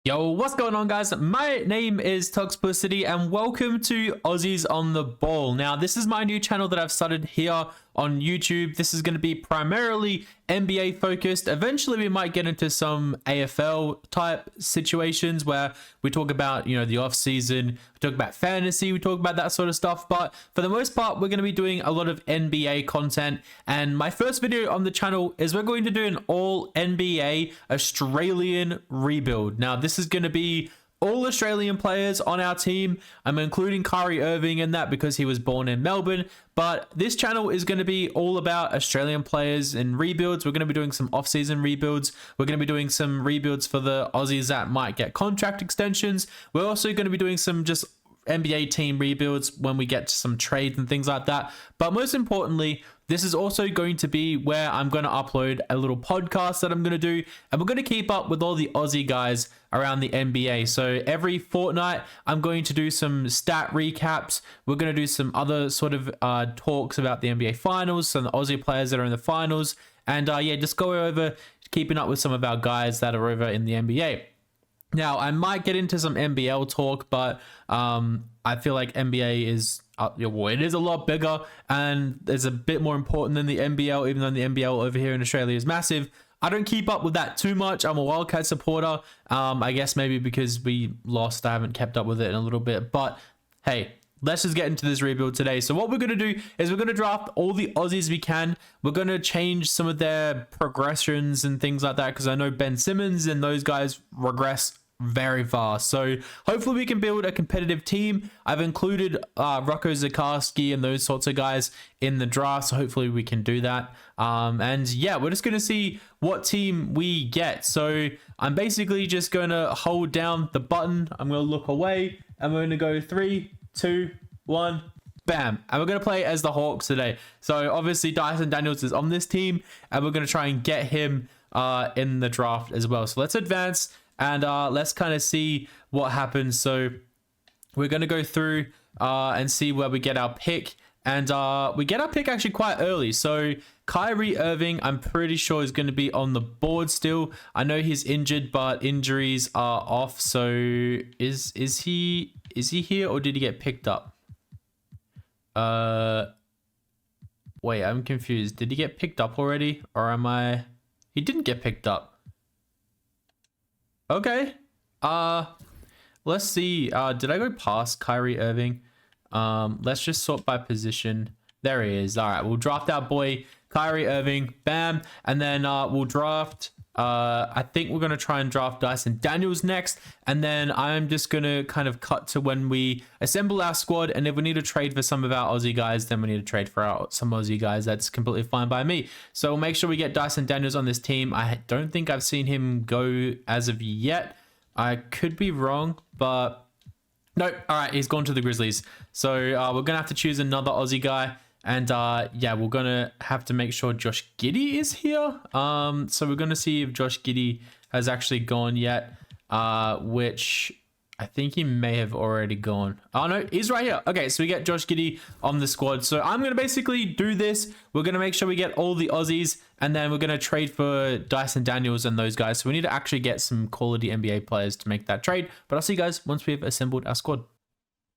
Yo, what's going on, guys? My name is Tuxplicity and welcome to Aussies on the Ball. Now, this is my new channel that I've started here on YouTube. This is going to be primarily NBA focused. Eventually, we might get into some AFL type situations where we talk about, the off season, we talk about fantasy, we talk about that sort of stuff. But for the most part, we're going to be doing a lot of NBA content. And my first video on the channel is we're going to do an all NBA Australian rebuild. Now, this is going to be all Australian players on our team. I'm including Kyrie Irving in that because he was born in Melbourne. But this channel is going to be all about Australian players and rebuilds. We're going to be doing some off-season rebuilds. We're going to be doing some rebuilds for the Aussies that might get contract extensions. We're also going to be doing some just NBA team rebuilds when we get to some trades and things like that. But most importantly, this is also going to be where I'm going to upload a little podcast that I'm going to do. And we're going to keep up with all the Aussie guys around the NBA. So every fortnight, I'm going to do some stat recaps. We're going to do some other sort of talks about the NBA finals, some Aussie players that are in the finals. And yeah, just go over keeping up with some of our guys that are over in the NBA. Now, I might get into some NBL talk, but I feel like NBA is, it is a lot bigger and it's a bit more important than the NBL, even though the NBL over here in Australia is massive. I don't keep up with that too much. I'm a Wildcat supporter. I guess maybe because we lost, I haven't kept up with it in a little bit. But hey, let's just get into this rebuild today. So what we're going to do is we're going to draft all the Aussies we can. We're going to change some of their progressions and things like that because I know Ben Simmons and those guys regress very fast. So hopefully we can build a competitive team. I've included Rocco Zakarski and those sorts of guys in the draft, so hopefully we can do that. And yeah, we're just going to see what team we get. So I'm basically just going to hold down the button. I'm going to look away and we're going to go 3, 2, 1, bam. And we're going to play as the Hawks today. So obviously Dyson Daniels is on this team and we're going to try and get him in the draft as well. So let's advance and let's kind of see what happens. So we're going to go through and see where we get our pick. And we get our pick actually quite early. So Kyrie Irving, I'm pretty sure is going to be on the board still. I know he's injured, but injuries are off. So is he here or did he get picked up? Wait, I'm confused. Did he get picked up already? Or am I... He didn't get picked up. Okay. Let's see. Did I go past Kyrie Irving? Let's just sort by position. There he is. All right, we'll draft our boy Kyrie Irving. Bam. And then we'll draft. I think we're going to try and draft Dyson Daniels next. And then I'm just going to kind of cut to when we assemble our squad. And if we need to trade for some of our Aussie guys, then we need to trade for some Aussie guys. That's completely fine by me. So we'll make sure we get Dyson Daniels on this team. I don't think I've seen him go as of yet. I could be wrong, but nope. All right, he's gone to the Grizzlies. So we're going to have to choose another Aussie guy. And yeah, we're going to have to make sure Josh Giddey is here. So we're going to see if Josh Giddey has actually gone yet, which I think he may have already gone. Oh, no, he's right here. Okay, so we get Josh Giddey on the squad. So I'm going to basically do this. We're going to make sure we get all the Aussies, and then we're going to trade for Dyson Daniels and those guys. So we need to actually get some quality NBA players to make that trade. But I'll see you guys once we've assembled our squad.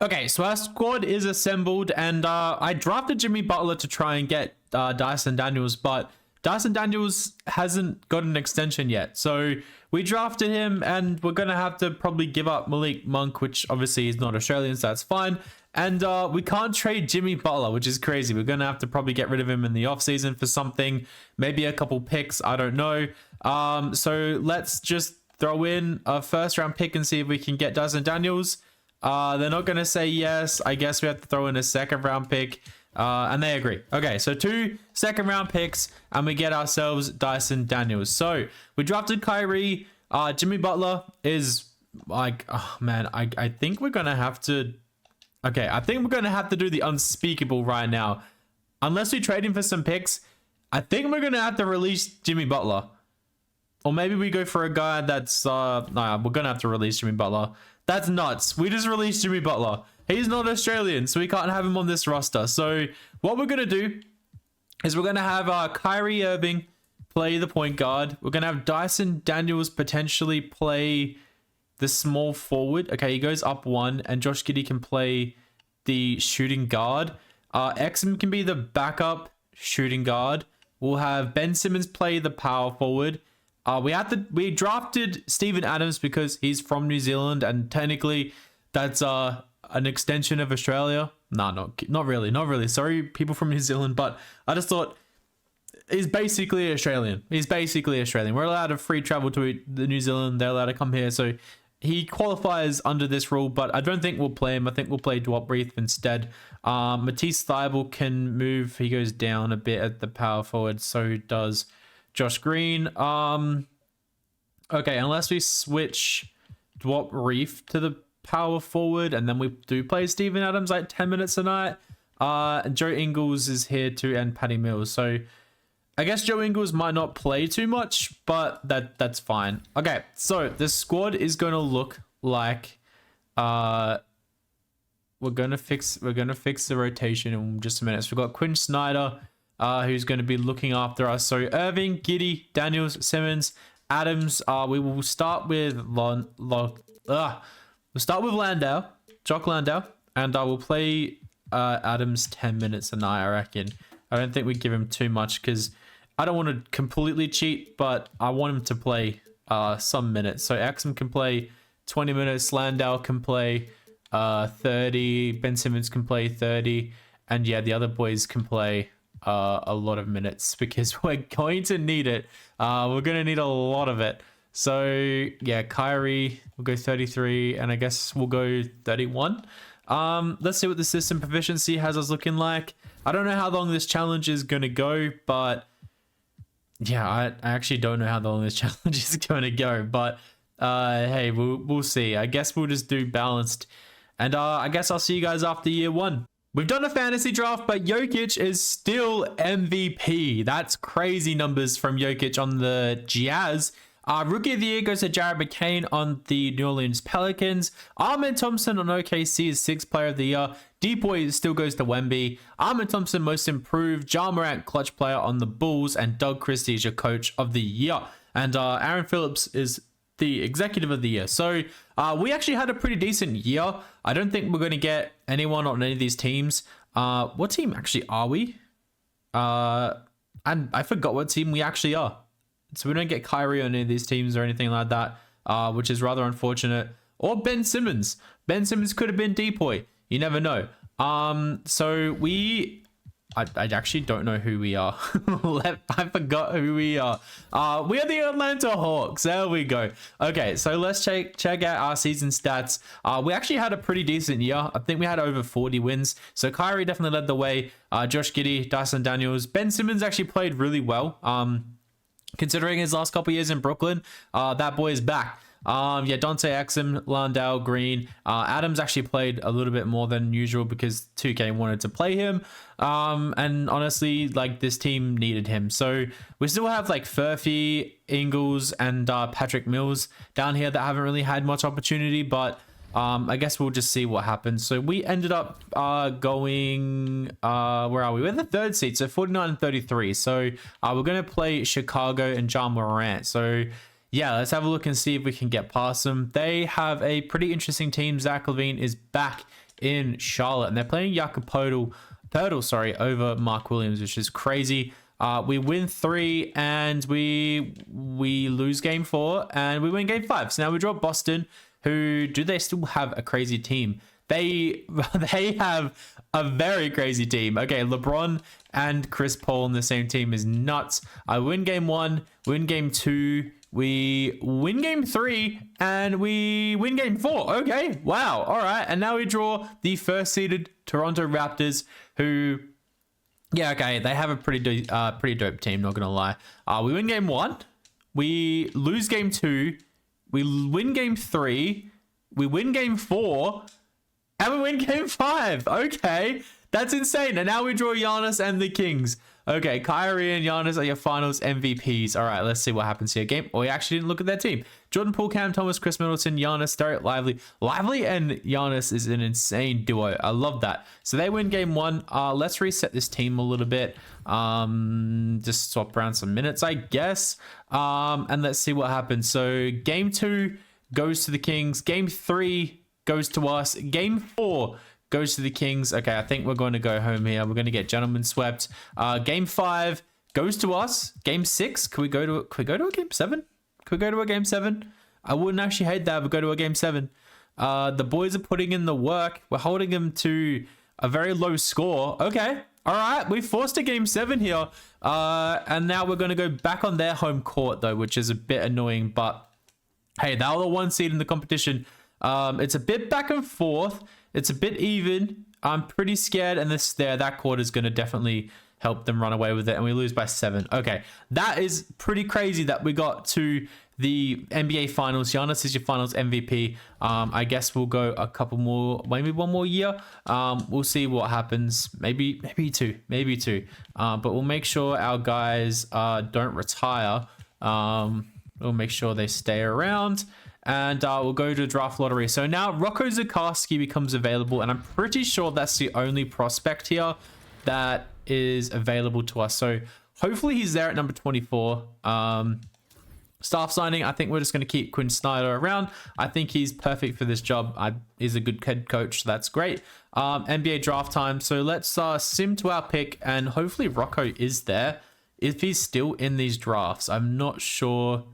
Okay, so our squad is assembled, and I drafted Jimmy Butler to try and get Dyson Daniels, but Dyson Daniels hasn't got an extension yet. So we drafted him, and we're going to have to probably give up Malik Monk, which obviously is not Australian, so that's fine. And we can't trade Jimmy Butler, which is crazy. We're going to have to probably get rid of him in the offseason for something, maybe a couple picks, I don't know. So let's just throw in a first-round pick and see if we can get Dyson Daniels. They're not going to say yes. I guess we have to throw in a second-round pick. And they agree. Okay, so 2 second-round picks, and we get ourselves Dyson Daniels. So we drafted Kyrie. Jimmy Butler is like, oh man, I think we're going to have to... Okay, I think we're going to have to do the unspeakable right now. Unless we trade him for some picks, I think we're going to have to release Jimmy Butler. Or maybe we go for a guy that's... Nah, we're going to have to release Jimmy Butler. That's nuts. We just released Jimmy Butler. He's not Australian, so we can't have him on this roster. So what we're going to do is we're going to have Kyrie Irving play the point guard. We're going to have Dyson Daniels potentially play the small forward. Okay, he goes up one, and Josh Giddey can play the shooting guard. Exum can be the backup shooting guard. We'll have Ben Simmons play the power forward. We drafted Steven Adams because he's from New Zealand, and technically that's an extension of Australia. No, not really. Sorry, people from New Zealand, but I just thought he's basically Australian. We're allowed to free travel to the New Zealand. They're allowed to come here, so he qualifies under this rule, but I don't think we'll play him. I think we'll play Dwight Reith instead. Matisse Thybulle can move. He goes down a bit at the power forward. So does Josh Green. Okay, unless we switch Dwight Reith to the power forward, and then we do play Steven Adams like 10 minutes a night. Joe Ingles is here too, and Patty Mills. So I guess Joe Ingles might not play too much, but that's fine. Okay, so the squad is going to look like we're gonna fix the rotation in just a minute. So we've got Quinn Snyder, who's going to be looking after us. So Irving, Giddey, Daniels, Simmons, Adams. We will start with Landau, Jock Landau, and we'll play Adams 10 minutes a night, I reckon. I don't think we give him too much because I don't want to completely cheat, but I want him to play some minutes. So Exum can play 20 minutes, Landau can play 30, Ben Simmons can play 30, and yeah, the other boys can play a lot of minutes because we're going to need it. We're going to need a lot of it. So yeah, Kyrie will go 33, and I guess we'll go 31. Let's see what the system proficiency has us looking like. I don't know how long this challenge is going to go, but yeah, I actually don't know how long this challenge is going to go, but hey, we'll see. I guess we'll just do balanced, and I guess I'll see you guys after year one. We've done a fantasy draft, but Jokic is still MVP. That's crazy numbers from Jokic on the Jazz. Rookie of the Year goes to Jared McCain on the New Orleans Pelicans. Armin Thompson on OKC is 6th Player of the Year. D-Boy still goes to Wemby. Armin Thompson, Most Improved. Ja Morant, Clutch Player on the Bulls. And Doug Christie is your Coach of the Year. And Aaron Phillips is the Executive of the Year. So we actually had a pretty decent year. I don't think we're going to get anyone on any of these teams. What team actually are we? And I forgot what team we actually are. So we don't get Kyrie on any of these teams or anything like that, which is rather unfortunate. Or Ben Simmons. Ben Simmons could have been Depoy. You never know. So I actually don't know who we are. I forgot who we are. We are the Atlanta Hawks. There we go. Okay, so let's check out our season stats. We actually had a pretty decent year. I think we had over 40 wins. So Kyrie definitely led the way. Josh Giddey, Dyson Daniels. Ben Simmons actually played really well. Considering his last couple years in Brooklyn, that boy is back. Yeah, Dante Exum, Landau, Green. Adams actually played a little bit more than usual because 2K wanted to play him. And honestly, like, this team needed him. So we still have like Furphy, Ingles, and Patrick Mills down here that haven't really had much opportunity, but I guess we'll just see what happens. So we ended up going, where are we? We're in the 3rd seed, so 49 and 33. So we're going to play Chicago and Ja Morant. So yeah, let's have a look and see if we can get past them. They have a pretty interesting team. Zach LaVine is back in Charlotte, and they're playing Jakob Poeltl, over Mark Williams, which is crazy. We win 3 and we lose game 4 and we win game 5. So now we draw Boston, who do they still have a crazy team? They have a very crazy team. Okay, LeBron and Chris Paul on the same team is nuts. I win game 1, win game 2, we win game 3, and we win game 4. Okay, wow, all right. And now we draw the 1st seeded Toronto Raptors, who, yeah, okay, they have a pretty dope team, not gonna lie. We win game 1, we lose game 2, we win game 3, we win game 4, and we win game 5. Okay, that's insane. And now we draw Giannis and the Kings. Okay, Kyrie and Giannis are your finals MVPs. All right, let's see what happens here. Game. Oh, we actually didn't look at their team. Jordan Poole, Cam Thomas, Chris Middleton, Giannis, Derek Lively. Lively and Giannis is an insane duo. I love that. So they win game 1. Let's reset this team a little bit. Just swap around some minutes, I guess. And let's see what happens. So game 2, goes to the Kings. Game 3 goes to us. Game 4 goes to the Kings. Okay, I think we're going to go home here. We're going to get gentlemen swept. Game 5 goes to us. Game 6. Can we go to a game 7? Could we go to a game 7? I wouldn't actually hate that. We'll go to a game 7. The boys are putting in the work. We're holding them to a very low score. Okay. All right. We forced a game 7 here. And now we're going to go back on their home court, though, which is a bit annoying. But hey, they were the 1 seed in the competition. It's a bit back and forth. It's a bit even. I'm pretty scared. And that quarter is going to definitely help them run away with it. And we lose by 7. Okay. That is pretty crazy that we got to the NBA Finals. Giannis is your Finals MVP. I guess we'll go a couple more, maybe 1 more year. We'll see what happens. Maybe 2. But we'll make sure our guys don't retire. We'll make sure they stay around. And we'll go to draft lottery. So now Rocco Zikarsky becomes available. And I'm pretty sure that's the only prospect here that is available to us. So hopefully he's there at number 24. Staff signing, I think we're just going to keep Quinn Snyder around. I think he's perfect for this job. He's a good head coach. So that's great. NBA draft time. So let's sim to our pick. And hopefully Rocco is there. If he's still in these drafts, I'm not sure.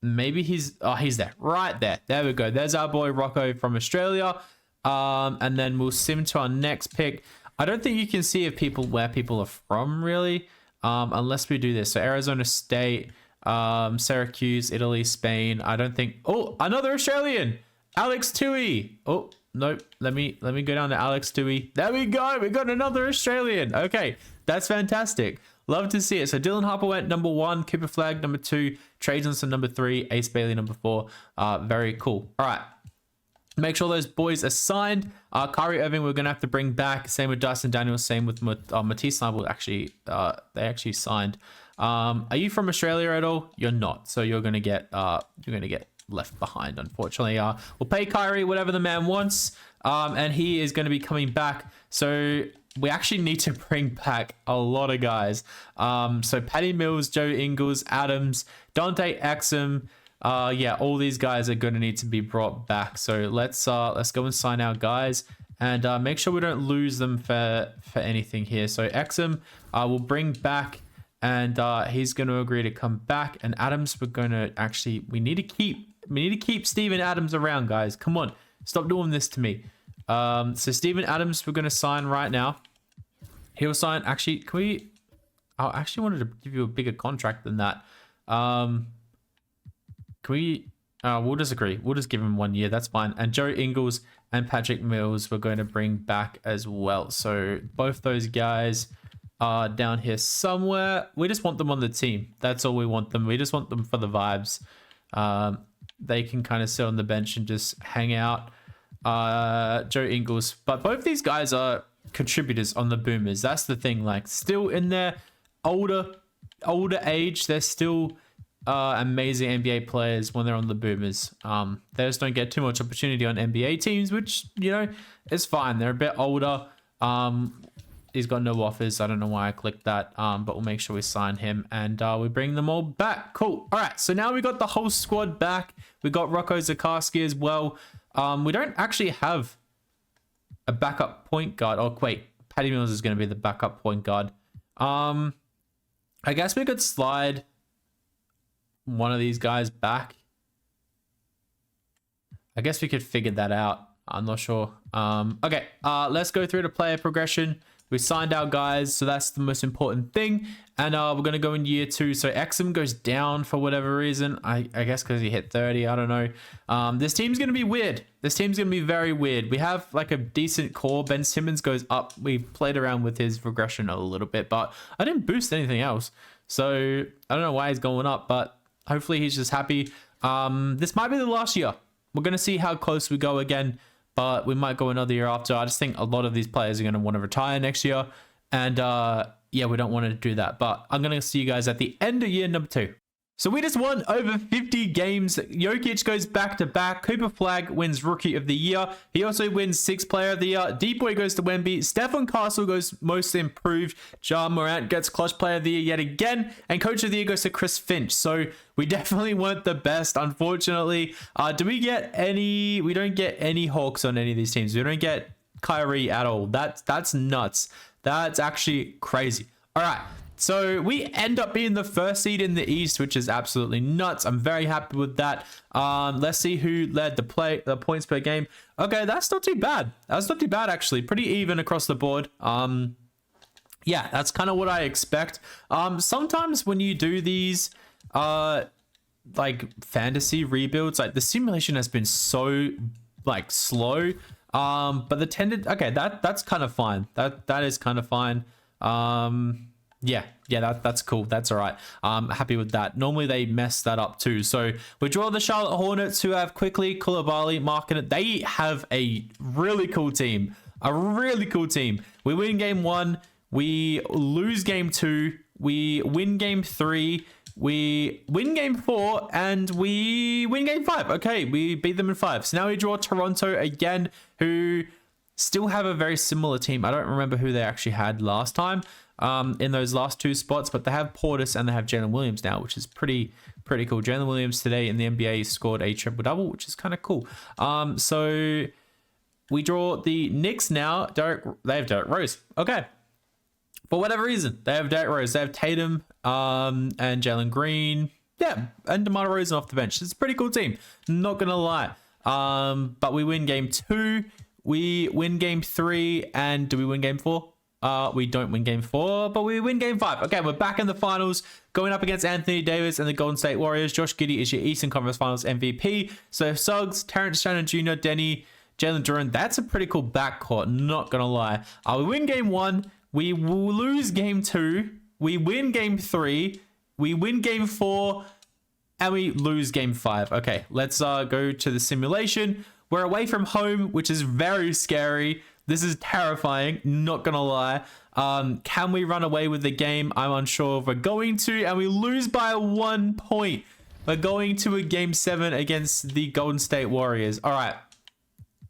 Maybe he's there. Right there. There we go. There's our boy Rocco from Australia. And then we'll sim to our next pick. I don't think you can see where people are from, really. Unless we do this. So Arizona State. Syracuse, Italy, Spain. I don't think. Oh, another Australian, Alex Tui. Oh no, let me go down to Alex Tui. There we go. We got another Australian. Okay, that's fantastic. Love to see it. So Dylan Harper went number 1, Cooper Flagg number 2, Trey Johnson number 3, Ace Bailey number 4. Very cool. All right. Make sure those boys are signed. Kyrie Irving, we're gonna have to bring back. Same with Dyson Daniels. Same with Matisse Thybulle. Actually, they actually signed. Are you from Australia at all? You're not, so you're gonna get left behind, unfortunately. We'll pay Kyrie whatever the man wants, and he is going to be coming back. So we actually need to bring back a lot of guys. So Patty Mills, Joe Ingles, Adams, Dante Exum. Yeah, all these guys are going to need to be brought back. So let's go and sign our guys and make sure we don't lose them for anything here. So Exum, we'll bring back. And he's going to agree to come back. And Adams, we need to keep Steven Adams around, guys. Come on, stop doing this to me. So Steven Adams, we're going to sign right now. He'll sign. Actually, I actually wanted to give you a bigger contract than that. We'll just agree. We'll just give him 1 year. That's fine. And Joe Ingles and Patrick Mills, we're going to bring back as well. So both those guys down here somewhere. We just want them on the team. That's all we want them. We just want them for the vibes. They can kind of sit on the bench and just hang out. Joe Ingles. But both these guys are contributors on the Boomers. That's the thing. Like, still in their older age, they're still amazing NBA players when they're on the Boomers. They just don't get too much opportunity on NBA teams, which, is fine. They're a bit older. He's got no offers. I don't know why I clicked that, but we'll make sure we sign him and we bring them all back. Cool. All right, so now we got the whole squad back. We got Rocco Zikarsky as well. We don't actually have a backup point guard. Oh, wait. Patty Mills is going to be the backup point guard. I guess we could slide one of these guys back. I guess we could figure that out. I'm not sure. Okay, let's go through the player progression. We signed our guys, so that's the most important thing. And we're going to go in year 2. So Exum goes down for whatever reason. I guess because he hit 30. I don't know. This team's going to be weird. This team's going to be very weird. We have like a decent core. Ben Simmons goes up. We played around with his regression a little bit, but I didn't boost anything else. So I don't know why he's going up, but hopefully he's just happy. This might be the last year. We're going to see how close we go again. But we might go another year after. I just think a lot of these players are going to want to retire next year. And yeah, we don't want to do that. But I'm going to see you guys at the end of year number 2. So we just won over 50 games. Jokic goes back-to-back. Cooper Flag wins Rookie of the Year. He also wins 6th Player of the Year. D-Boy goes to Wemby. Stephen Castle goes Most Improved. Ja Morant gets Clutch Player of the Year yet again. And Coach of the Year goes to Chris Finch. So we definitely weren't the best, unfortunately. Do we get any... We don't get any Hawks on any of these teams. We don't get Kyrie at all. That's nuts. That's actually crazy. All right. So we end up being the first seed in the East, which is absolutely nuts. I'm very happy with that. Let's see who led the points per game. Okay, that's not too bad. That's not too bad, actually. Pretty even across the board. Yeah, that's kind of what I expect. Sometimes when you do these like fantasy rebuilds, like the simulation has been so like slow. But the tended, okay, that's kind of fine. That is kind of fine. Yeah, that's cool. That's all right. Happy with that. Normally they mess that up too. So we draw the Charlotte Hornets, who have Quickly, Koulibaly, Markkanen. They have a really cool team. A really cool team. We win game 1. We lose game 2. We win game 3. We win game 4 and we win game 5. Okay, we beat them in 5. So now we draw Toronto again, who still have a very similar team. I don't remember who they actually had last time in those last 2 spots, but they have Portis and they have Jalen Williams now, which is pretty cool. Jalen Williams today in the NBA scored a triple-double, which is kind of cool. So we draw the Knicks now. They have Derrick Rose. Okay. For whatever reason, they have Derrick Rose. They have Tatum and Jalen Green. Yeah, and DeMar DeRozan off the bench. It's a pretty cool team. Not going to lie. But we win game 2. We win game 3. And do we win game 4? We don't win game 4, but we win game 5. Okay, we're back in the finals, going up against Anthony Davis and the Golden State Warriors. Josh Giddey is your Eastern Conference Finals MVP. So Suggs, Terrence Shannon Jr., Denny, Jalen Duren. That's a pretty cool backcourt, not going to lie. We win game 1. We will lose game 2. We win game 3. We win game 4. And we lose game 5. Okay, let's go to the simulation. We're away from home, which is very scary. This is terrifying, not gonna lie. Can we run away with the game? I'm unsure if we're going to, and we lose by 1 point. We're going to a game 7 against the Golden State Warriors. All right,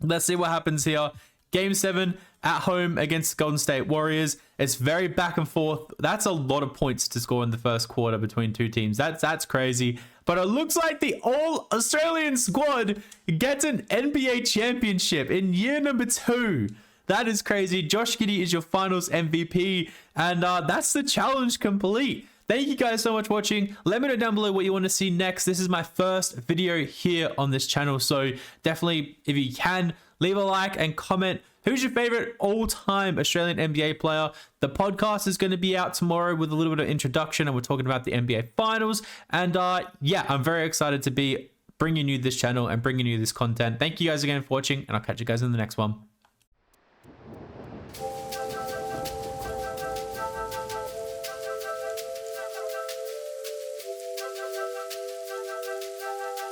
let's see what happens here. Game 7 at home against Golden State Warriors. It's very back and forth. That's a lot of points to score in the first quarter between 2 teams. That's crazy. But it looks like the all-Australian squad gets an NBA championship in year number 2. That is crazy. Josh Giddey is your finals MVP. And that's the challenge complete. Thank you guys so much for watching. Let me know down below what you want to see next. This is my first video here on this channel. So definitely, if you can, leave a like and comment. Who's your favorite all-time Australian NBA player? The podcast is going to be out tomorrow with a little bit of introduction, and we're talking about the NBA Finals. And yeah, I'm very excited to be bringing you this channel and bringing you this content. Thank you guys again for watching, and I'll catch you guys in the next one.